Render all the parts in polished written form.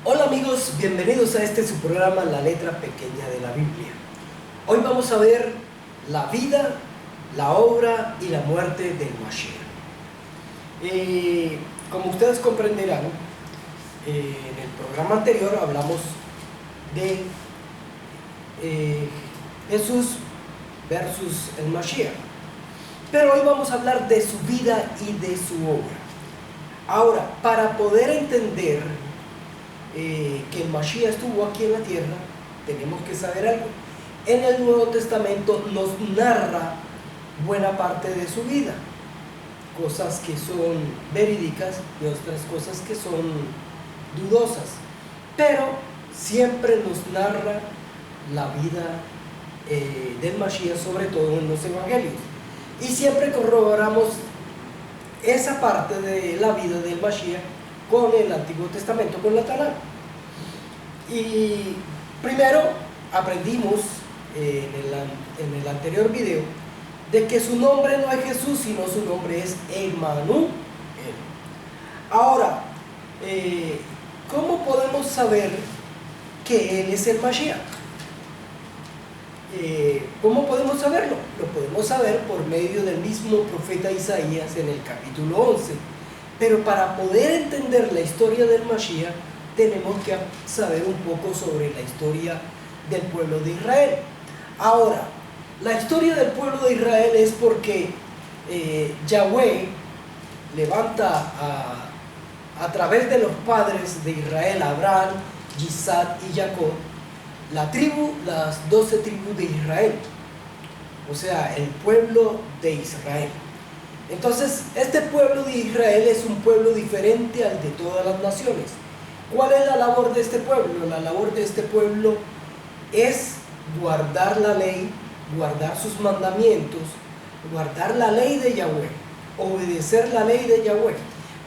Hola amigos, bienvenidos a su programa La Letra Pequeña de la Biblia. Hoy vamos a ver la vida, la obra y la muerte del Mashiach. Como ustedes comprenderán, en el programa anterior hablamos de Jesús versus el Mashiach. Pero hoy vamos a hablar de su vida y de su obra. Ahora, para poder entender que el Mashiach estuvo aquí en la tierra, tenemos que saber algo. En el Nuevo Testamento nos narra buena parte de su vida, cosas que son verídicas y otras cosas que son dudosas, pero siempre nos narra la vida del Mashiach, sobre todo en los evangelios, y siempre corroboramos esa parte de la vida del Mashiach con el Antiguo Testamento, con la Tanaj. Y primero aprendimos en el anterior video de que su nombre no es Jesús, sino su nombre es Emmanuel. Ahora, ¿cómo podemos saber que Él es el Mashiach? ¿Cómo podemos saberlo? Lo podemos saber por medio del mismo profeta Isaías en el capítulo 11. Pero para poder entender la historia del Mashiach, tenemos que saber un poco sobre la historia del pueblo de Israel. Ahora, la historia del pueblo de Israel es porque Yahweh levanta a través de los padres de Israel, Abraham, Isaac y Jacob, las 12 tribus de Israel, o sea, el pueblo de Israel. Entonces, este pueblo de Israel es un pueblo diferente al de todas las naciones. ¿Cuál es la labor de este pueblo? La labor de este pueblo es guardar la ley, guardar sus mandamientos, guardar la ley de Yahweh, obedecer la ley de Yahweh.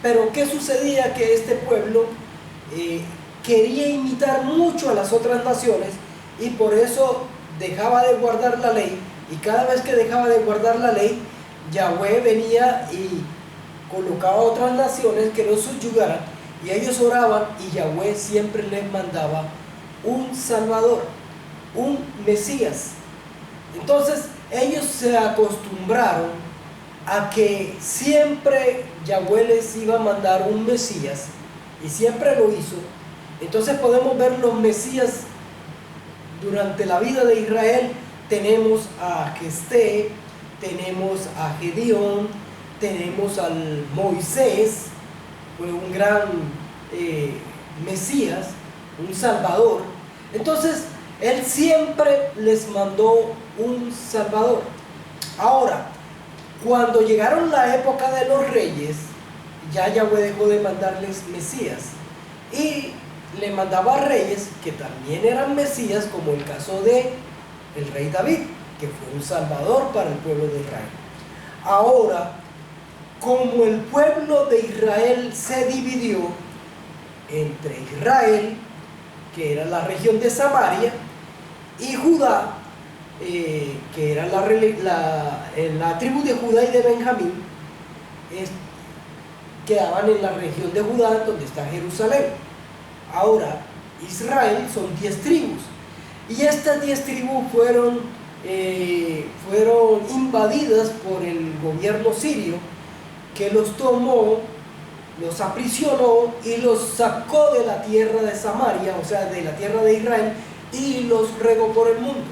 Pero ¿qué sucedía? Que este pueblo quería imitar mucho a las otras naciones y por eso dejaba de guardar la ley, y cada vez que dejaba de guardar la ley, Yahweh venía y colocaba a otras naciones que los subyugaran, y ellos oraban y Yahweh siempre les mandaba un Salvador, un Mesías. Entonces ellos se acostumbraron a que siempre Yahweh les iba a mandar un Mesías, y siempre lo hizo. Entonces podemos ver los Mesías durante la vida de Israel. Tenemos a Gesté, tenemos a Gedeón, tenemos al Moisés, fue un gran Mesías, un Salvador. Entonces, Él siempre les mandó un Salvador. Ahora, cuando llegaron la época de los reyes, ya Yahweh dejó de mandarles Mesías y le mandaba reyes que también eran Mesías, como el caso de el rey David, que fue un salvador para el pueblo de Israel. Ahora, como el pueblo de Israel se dividió entre Israel, que era la región de Samaria, y Judá, que era la tribu de Judá y de Benjamín, quedaban en la región de Judá, donde está Jerusalén. Ahora, Israel son 10 tribus, y estas 10 tribus fueron invadidas por el gobierno sirio, que los tomó, los aprisionó y los sacó de la tierra de Samaria, o sea, de la tierra de Israel, y los regó por el mundo.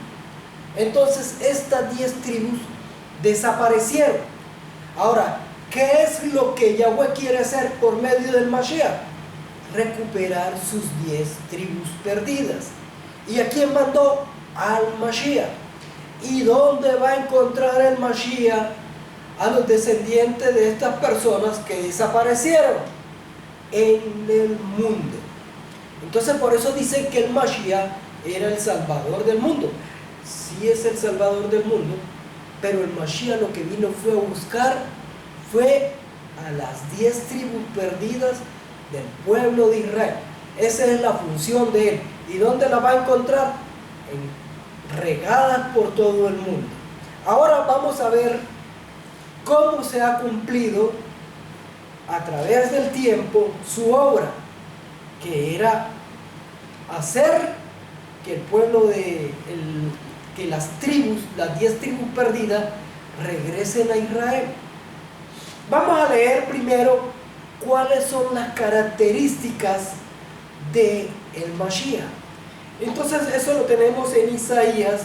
Entonces estas 10 tribus desaparecieron. Ahora, ¿qué es lo que Yahweh quiere hacer por medio del Mashiach? Recuperar sus 10 tribus perdidas. ¿Y a quién mandó? Al Mashiach. ¿Y dónde va a encontrar el Mashiach a los descendientes de estas personas que desaparecieron? En el mundo. Entonces por eso dicen que el Mashiach era el Salvador del mundo. Sí es el Salvador del mundo, pero el Mashiach lo que vino fue a buscar fue a las 10 tribus perdidas del pueblo de Israel. Esa es la función de él. ¿Y dónde la va a encontrar? Regadas por todo el mundo. Ahora vamos a ver cómo se ha cumplido a través del tiempo su obra, que era hacer que el pueblo que las 10 tribus perdidas, regresen a Israel. Vamos a leer primero cuáles son las características del Mashiach. Entonces eso lo tenemos en Isaías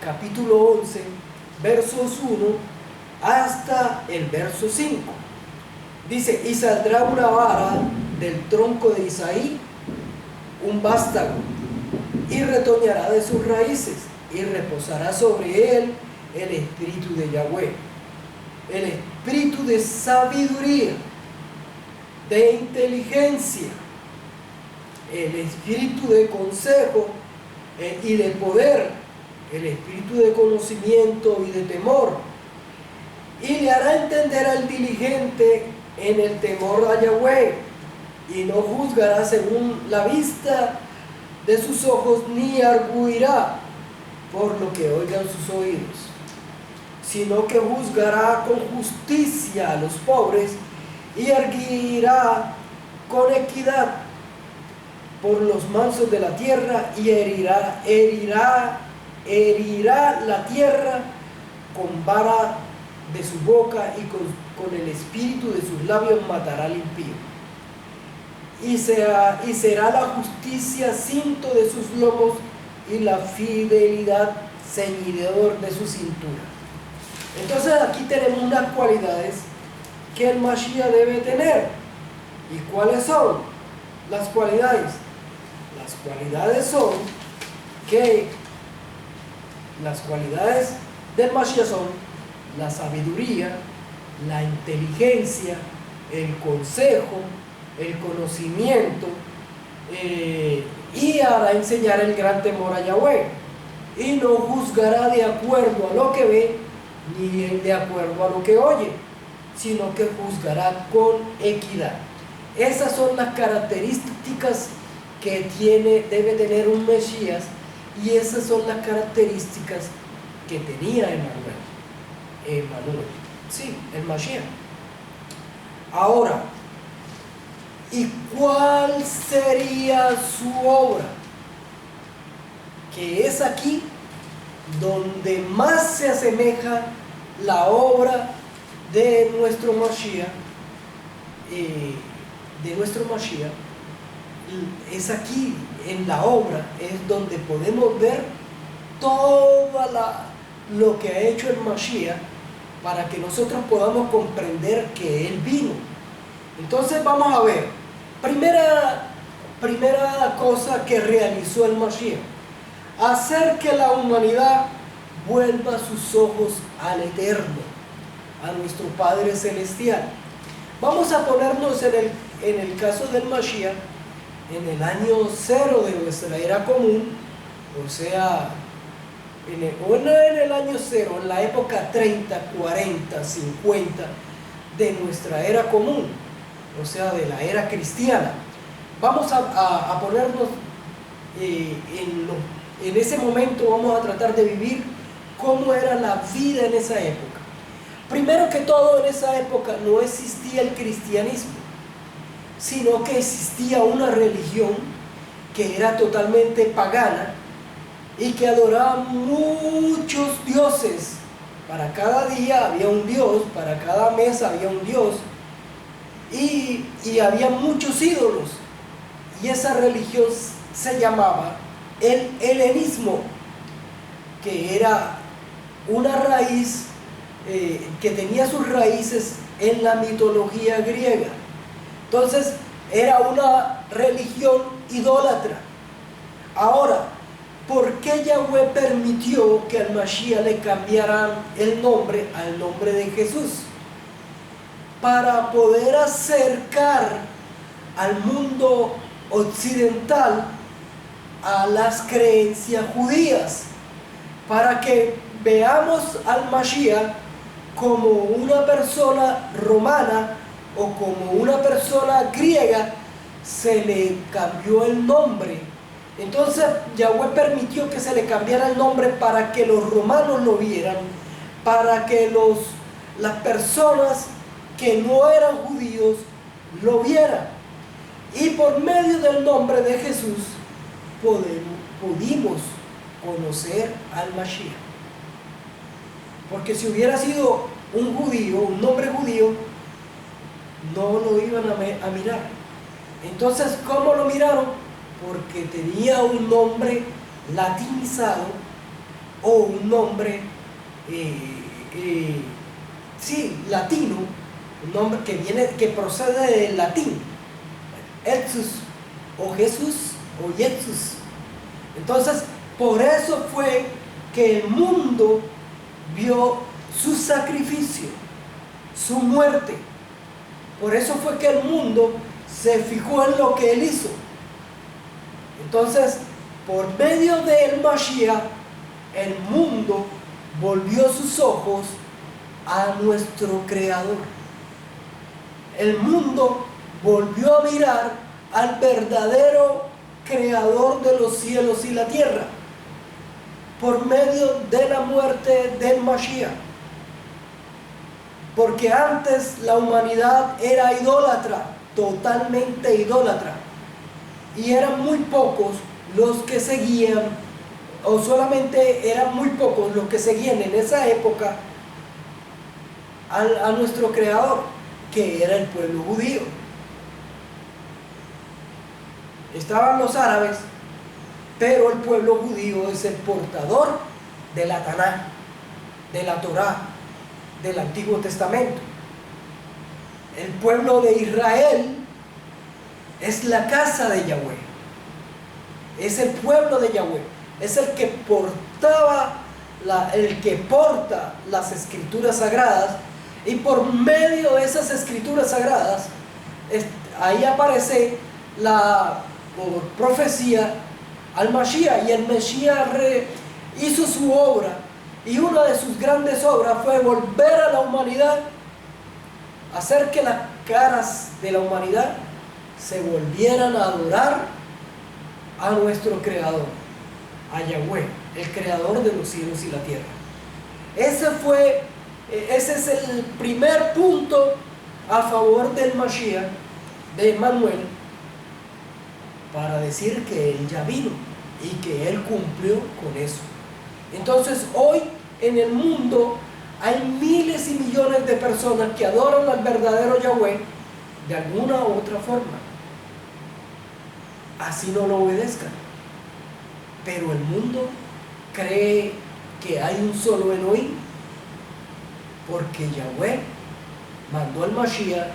capítulo 11, versos 1 hasta el verso 5. Dice: y saldrá una vara del tronco de Isaí, un vástago, y retoñará de sus raíces, y reposará sobre él el espíritu de Yahweh, el espíritu de sabiduría, de inteligencia, el espíritu de consejo y de poder, el espíritu de conocimiento y de temor, y le hará entender al diligente en el temor a Yahweh, y no juzgará según la vista de sus ojos, ni arguirá por lo que oigan sus oídos, sino que juzgará con justicia a los pobres y arguirá con equidad por los mansos de la tierra, y herirá la tierra con vara de su boca, y con el espíritu de sus labios matará al impío. Y será la justicia cinto de sus lomos, y la fidelidad ceñidor de su cintura. Entonces aquí tenemos unas cualidades que el Mashiach debe tener. ¿Y cuáles son las cualidades? Las cualidades son que las cualidades del Mashiach son la sabiduría, la inteligencia, el consejo, el conocimiento, y hará enseñar el gran temor a Yahweh, y no juzgará de acuerdo a lo que ve, ni de acuerdo a lo que oye, sino que juzgará con equidad. Esas son las características que debe tener un Mesías, y esas son las características que tenía Emmanuel, sí, el Mashiach. Ahora, ¿y cuál sería su obra? Que es aquí donde más se asemeja la obra de nuestro Mashiach, es aquí en la obra, es donde podemos ver todo lo que ha hecho el Mashiach, para que nosotros podamos comprender que Él vino. Entonces vamos a ver, primera cosa que realizó el Mashiach: hacer que la humanidad vuelva sus ojos al Eterno, a nuestro Padre Celestial. Vamos a ponernos en el caso del Mashiach, en el año 0 de nuestra era común, o sea, en el año 0, en la época 30, 40, 50 de nuestra era común, o sea, de la era cristiana. Vamos a ponernos en ese momento. Vamos a tratar de vivir cómo era la vida en esa época. Primero que todo, en esa época no existía el cristianismo, sino que existía una religión que era totalmente pagana y que adoraba muchos dioses. Para cada día había un dios, para cada mes había un dios, y había muchos ídolos. Y esa religión se llamaba el helenismo, que era una raíz que tenía sus raíces en la mitología griega. Entonces era una religión idólatra. Ahora, ¿por qué Yahweh permitió que al Mashiach le cambiaran el nombre al nombre de Jesús? Para poder acercar al mundo occidental a las creencias judías, para que veamos al Mashiach como una persona romana o como una persona griega. Se le cambió el nombre. Entonces Yahweh permitió que se le cambiara el nombre para que los romanos lo vieran, para que las personas que no eran judíos lo vieran. Y por medio del nombre de Jesús pudimos conocer al Mashiach. Porque si hubiera sido un judío, un nombre judío, no lo iban a mirar. Entonces, ¿cómo lo miraron? Porque tenía un nombre latinizado o un nombre, latino, un nombre que procede del latín, Jesús o Jesús o Jesús. Entonces, por eso fue que el mundo vio su sacrificio, su muerte. Por eso fue que el mundo se fijó en lo que él hizo. Entonces, por medio del Mashiach, el mundo volvió sus ojos a nuestro Creador. El mundo volvió a mirar al verdadero Creador de los cielos y la tierra, por medio de la muerte del Mashiach. Porque antes la humanidad era idólatra, totalmente idólatra, y eran muy pocos los que seguían, o solamente eran muy pocos los que seguían en esa época a nuestro Creador, que era el pueblo judío. Estaban los árabes, pero el pueblo judío es el portador de la Taná, de la Torá, del Antiguo Testamento. El pueblo de Israel es la casa de Yahweh, es el pueblo de Yahweh, es el que porta las escrituras sagradas, y por medio de esas escrituras sagradas, ahí aparece por profecía al Mashiach, y el Mashiach hizo su obra, y una de sus grandes obras fue volver a la humanidad, hacer que las caras de la humanidad se volvieran a adorar a nuestro Creador, a Yahweh, el Creador de los cielos y la tierra. Ese es el primer punto a favor del Mashiach, de Emmanuel, para decir que Él ya vino y que Él cumplió con eso. Entonces, hoy en el mundo hay miles y millones de personas que adoran al verdadero Yahweh de alguna u otra forma. Así no lo obedezcan. Pero el mundo cree que hay un solo Elohim, porque Yahweh mandó al Mashiach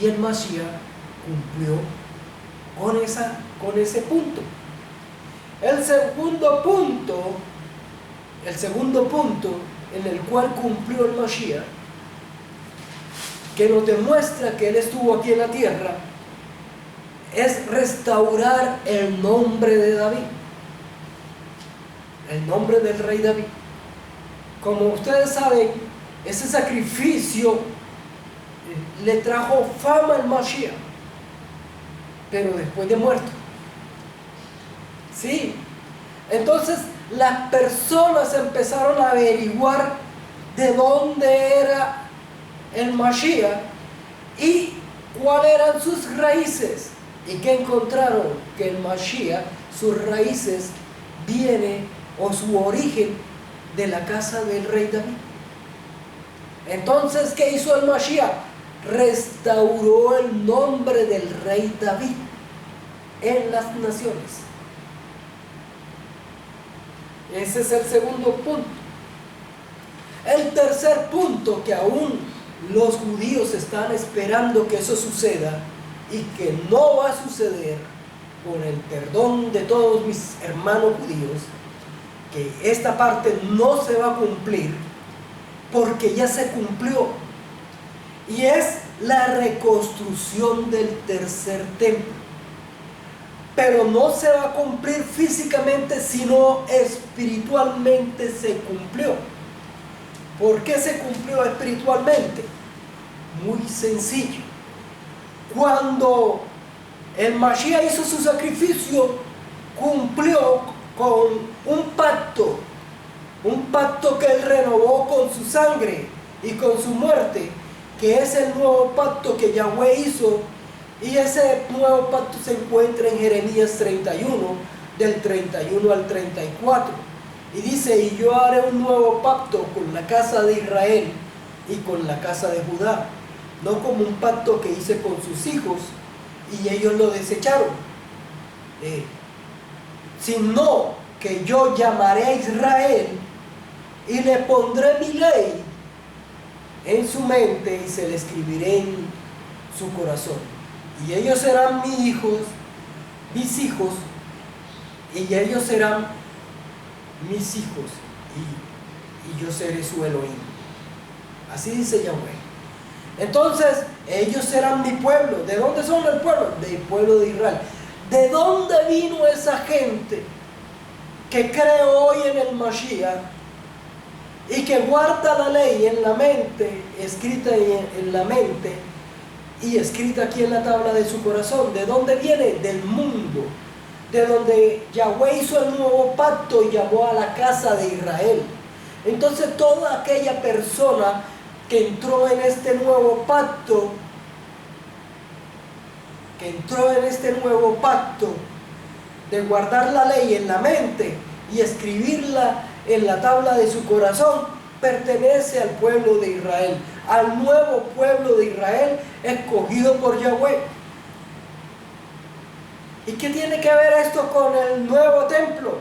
y el Mashiach cumplió con ese punto. El segundo punto en el cual cumplió el Mashiach, que nos demuestra que Él estuvo aquí en la tierra, es restaurar el nombre de David, el nombre del rey David. Como ustedes saben, ese sacrificio le trajo fama al Mashiach, pero después de muerto. Sí, entonces las personas empezaron a averiguar de dónde era el Mashiach y cuáles eran sus raíces. ¿Y qué encontraron? Que el Mashiach, sus raíces o su origen de la casa del rey David. Entonces, ¿qué hizo el Mashiach? Restauró el nombre del rey David en las naciones. Ese es el segundo punto. El tercer punto, que aún los judíos están esperando que eso suceda y que no va a suceder, con el perdón de todos mis hermanos judíos, que esta parte no se va a cumplir porque ya se cumplió, y es la reconstrucción del tercer templo. Pero no se va a cumplir físicamente, sino espiritualmente se cumplió. ¿Por qué se cumplió espiritualmente? Muy sencillo. Cuando el Mashiach hizo su sacrificio, cumplió con un pacto que Él renovó con su sangre y con su muerte, que es el nuevo pacto que Yahweh hizo. Y ese nuevo pacto se encuentra en Jeremías 31, del 31 al 34. Y dice: y yo haré un nuevo pacto con la casa de Israel y con la casa de Judá, no como un pacto que hice con sus hijos y ellos lo desecharon, sino que yo llamaré a Israel y le pondré mi ley en su mente y se le escribiré en su corazón. Y ellos serán mis hijos, y ellos serán mis hijos, y yo seré su Elohim. Así dice Yahweh. Entonces, ellos serán mi pueblo. ¿De dónde son el pueblo? Del pueblo de Israel. ¿De dónde vino esa gente que cree hoy en el Mashiach y que guarda la ley en la mente, escrita en la mente y escrita aquí en la tabla de su corazón? ¿De dónde viene? Del mundo, de donde Yahweh hizo el nuevo pacto y llamó a la casa de Israel. Entonces, toda aquella persona que entró en este nuevo pacto, de guardar la ley en la mente y escribirla en la tabla de su corazón, pertenece al pueblo de Israel, al nuevo pueblo de Israel escogido por Yahweh. ¿Y qué tiene que ver esto con el nuevo templo?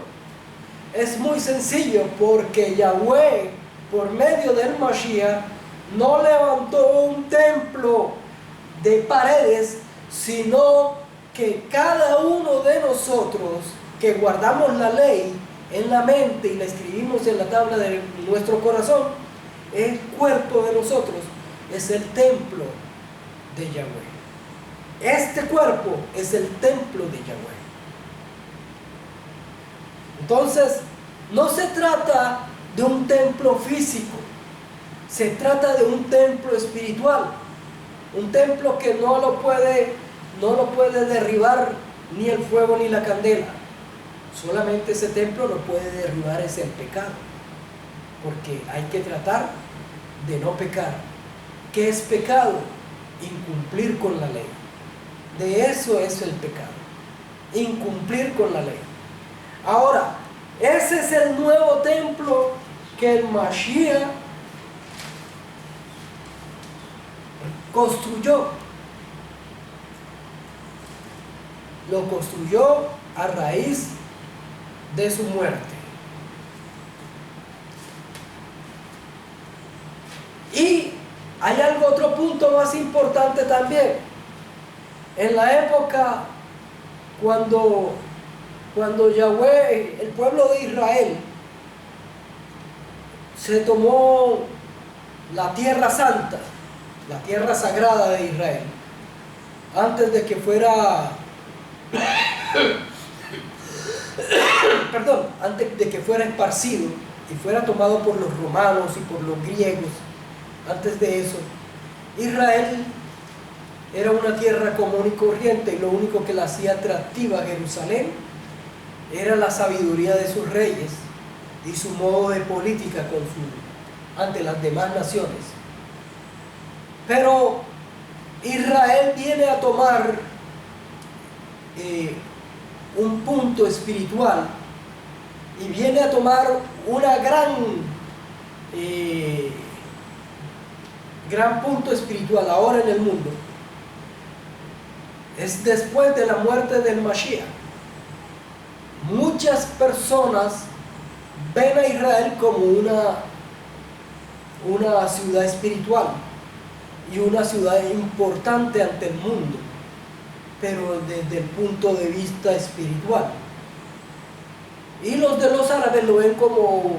Es muy sencillo, porque Yahweh, por medio del Mashiach, no levantó un templo de paredes, sino que cada uno de nosotros que guardamos la ley en la mente y la escribimos en la tabla de nuestro corazón, el cuerpo de nosotros es el templo de Yahweh. Este cuerpo es el templo de Yahweh. Entonces, no se trata de un templo físico, se trata de un templo espiritual, un templo que no lo puede derribar ni el fuego ni la candela. Solamente ese templo lo puede derribar es el pecado, porque hay que tratar de no pecar. ¿Qué es pecado? Incumplir con la ley. De eso es el pecado, incumplir con la ley. Ahora, ese es el nuevo templo que el Mashiach construyó. Lo construyó a raíz de su muerte. Y hay otro punto más importante también. En la época cuando Yahweh, el pueblo de Israel, se tomó la tierra santa, la tierra sagrada de Israel, antes de que fuera antes de que fuera esparcido y fuera tomado por los romanos y por los griegos. Antes de eso, Israel era una tierra común y corriente, y lo único que la hacía atractiva a Jerusalén era la sabiduría de sus reyes y su modo de política ante las demás naciones. Pero Israel viene a tomar un punto espiritual y viene a tomar una gran punto espiritual ahora en el mundo. Es después de la muerte del Mashiach. Muchas personas ven a Israel como una ciudad espiritual y una ciudad importante ante el mundo, pero desde el punto de vista espiritual. Y los de los árabes lo ven como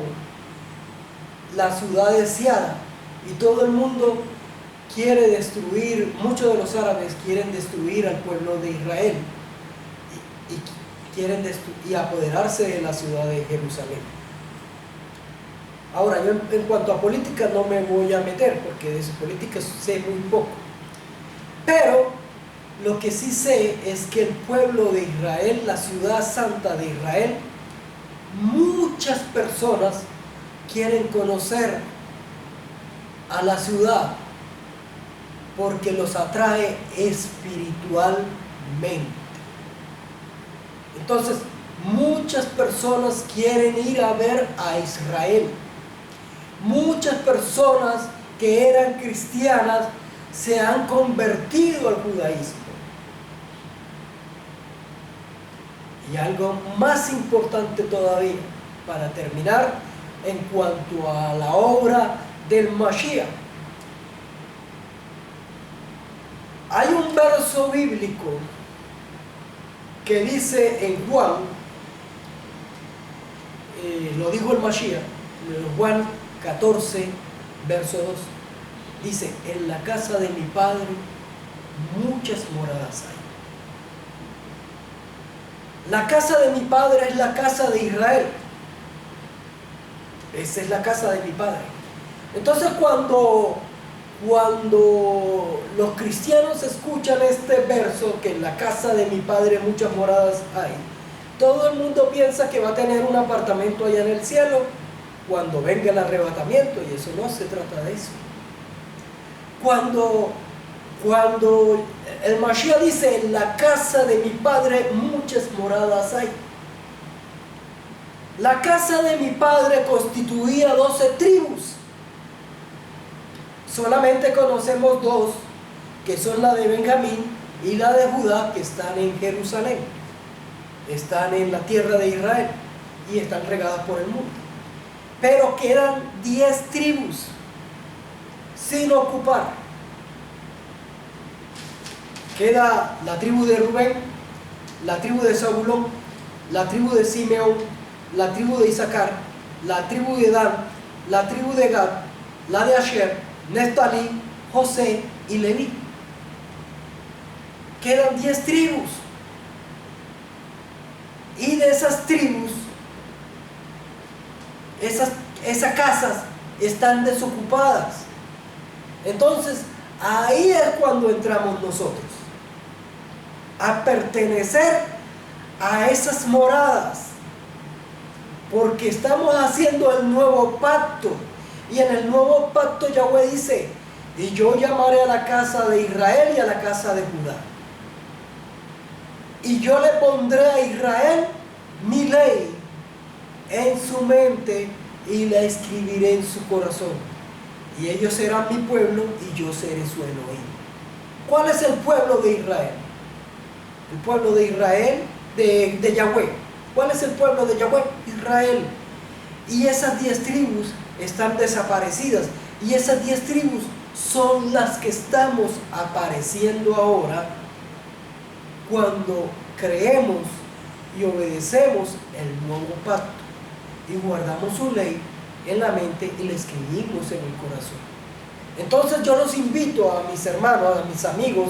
la ciudad deseada, y todo el mundo quiere destruir, muchos de los árabes quieren destruir al pueblo de Israel y quieren apoderarse de la ciudad de Jerusalén. Ahora, yo en cuanto a política no me voy a meter, porque de su política sé muy poco, pero lo que sí sé es que el pueblo de Israel, la ciudad santa de Israel, muchas personas quieren conocer a la ciudad porque los atrae espiritualmente. Entonces, Muchas personas quieren ir a ver a Israel. Muchas personas que eran cristianas se han convertido al judaísmo. Y algo más importante todavía, para terminar, en cuanto a la obra del Mashiach. Hay un verso bíblico que dice en Juan, lo dijo el Mashiach, en Juan 14, verso 2, dice: en la casa de mi Padre muchas moradas hay. La casa de mi Padre es la casa de Israel. Esa es la casa de mi Padre. Entonces cuando los cristianos escuchan este verso, que en la casa de mi Padre muchas moradas hay, todo el mundo piensa que va a tener un apartamento allá en el cielo cuando venga el arrebatamiento, y eso no se trata de eso. Cuando el Mashiach dice: en la casa de mi Padre muchas moradas hay, la casa de mi Padre constituía 12 tribus. Solamente conocemos 2, que son la de Benjamín y la de Judá, que están en Jerusalén, están en la tierra de Israel y están regadas por el mundo. Pero quedan 10 tribus sin ocupar. Queda la tribu de Rubén, la tribu de Zabulón, la tribu de Simeón, la tribu de Isaacar, la tribu de Dan, la tribu de Gad, la de Asher, Neftalí, José y Leví. Quedan 10 tribus. Y de esas tribus, esas casas están desocupadas. Entonces, ahí es cuando entramos nosotros, a pertenecer a esas moradas, porque estamos haciendo el nuevo pacto. Y en el nuevo pacto Yahweh dice: y yo llamaré a la casa de Israel y a la casa de Judá, y yo le pondré a Israel mi ley en su mente y la escribiré en su corazón, y ellos serán mi pueblo y yo seré su Elohim. ¿Cuál es el pueblo de Israel? El pueblo de Israel, de Yahweh. ¿Cuál es el pueblo de Yahweh? Israel. Y esas 10 tribus están desaparecidas, y esas 10 tribus son las que estamos apareciendo ahora cuando creemos y obedecemos el nuevo pacto y guardamos su ley en la mente y la escribimos en el corazón. Entonces yo los invito a mis hermanos, a mis amigos,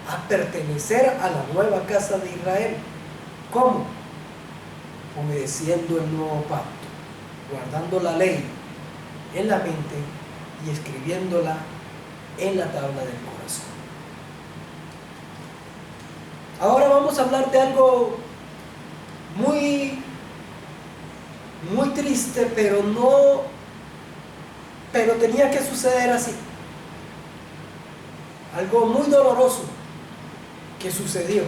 a pertenecer a la nueva casa de Israel. ¿Cómo? Obedeciendo el nuevo pacto, guardando la ley en la mente y escribiéndola en la tabla del corazón. Ahora vamos a hablar de algo muy triste, pero tenía que suceder así. Algo muy doloroso que sucedió,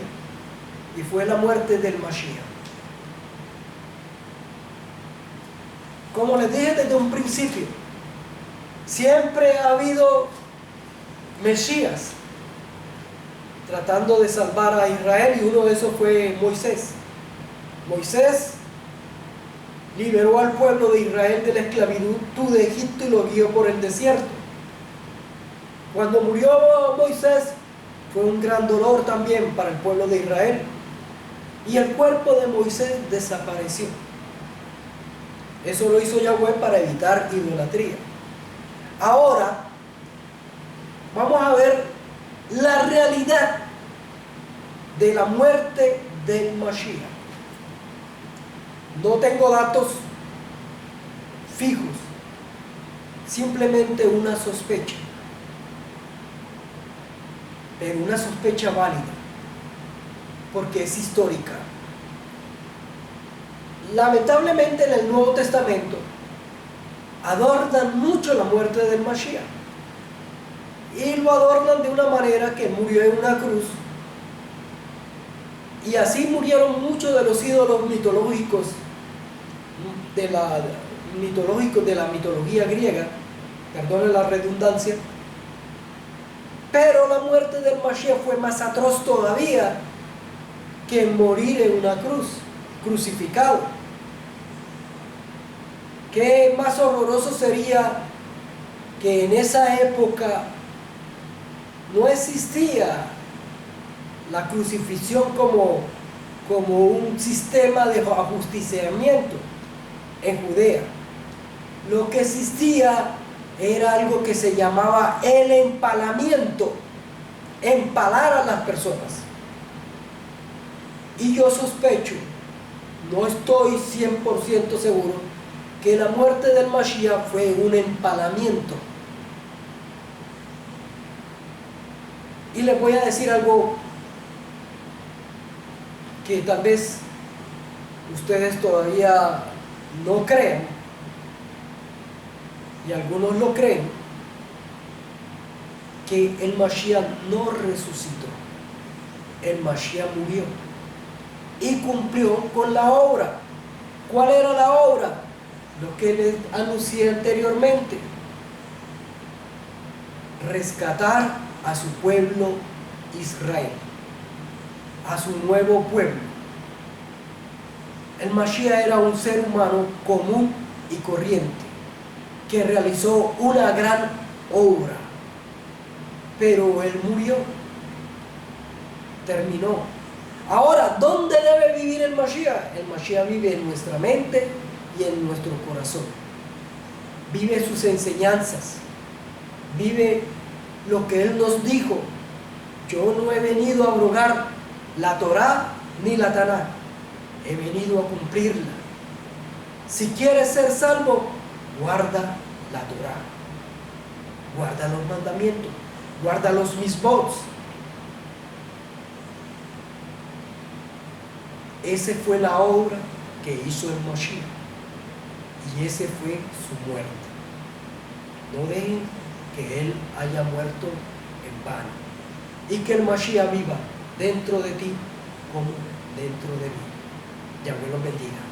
y fue la muerte del Mashiach. Como les dije desde un principio, siempre ha habido Mesías tratando de salvar a Israel, y uno de esos fue Moisés. Moisés liberó al pueblo de Israel de la esclavitud de Egipto y lo guió por el desierto. Cuando murió Moisés, fue un gran dolor también para el pueblo de Israel, y el cuerpo de Moisés desapareció. Eso lo hizo Yahweh para evitar idolatría. Ahora vamos a ver la realidad de la muerte del Mashiach. No tengo datos fijos, simplemente una sospecha, pero una sospecha válida, porque es histórica. Lamentablemente en el Nuevo Testamento adornan mucho la muerte del Mashiach, y lo adornan de una manera: que murió en una cruz, Y así murieron muchos de los ídolos mitológicos de la mitología griega, perdonen la redundancia, pero la muerte del Mashiach fue más atroz todavía que morir en una cruz, crucificado. ¿Qué más horroroso sería que en esa época no existía la crucifixión como un sistema de ajusticiamiento en Judea? Lo que existía era algo que se llamaba el empalamiento, empalar a las personas. Y yo sospecho, no estoy 100% seguro, que la muerte del Mashiach fue un empalamiento. Y les voy a decir algo que tal vez ustedes todavía no creen, y algunos lo creen, que el Mashiach no resucitó. El Mashiach murió y cumplió con la obra. ¿Cuál era la obra? Lo que les anuncié anteriormente: rescatar a su pueblo Israel, a su nuevo pueblo. El Mashiach era un ser humano común y corriente que realizó una gran obra, pero él murió, terminó. Ahora, ¿dónde debe vivir el Mashiach? El Mashiach vive en nuestra mente y en nuestro corazón. Vive sus enseñanzas, vive lo que Él nos dijo. Yo no he venido a abrogar la Torá ni la Taná, he venido a cumplirla. Si quieres ser salvo, guarda la Torá, guarda los mandamientos, guarda los misbots. Esa fue la obra que hizo el Mashiach, y ese fue su muerte. No dejen que Él haya muerto en vano, y que el Mashiach viva dentro de ti como dentro de mí. Yahweh los bendiga.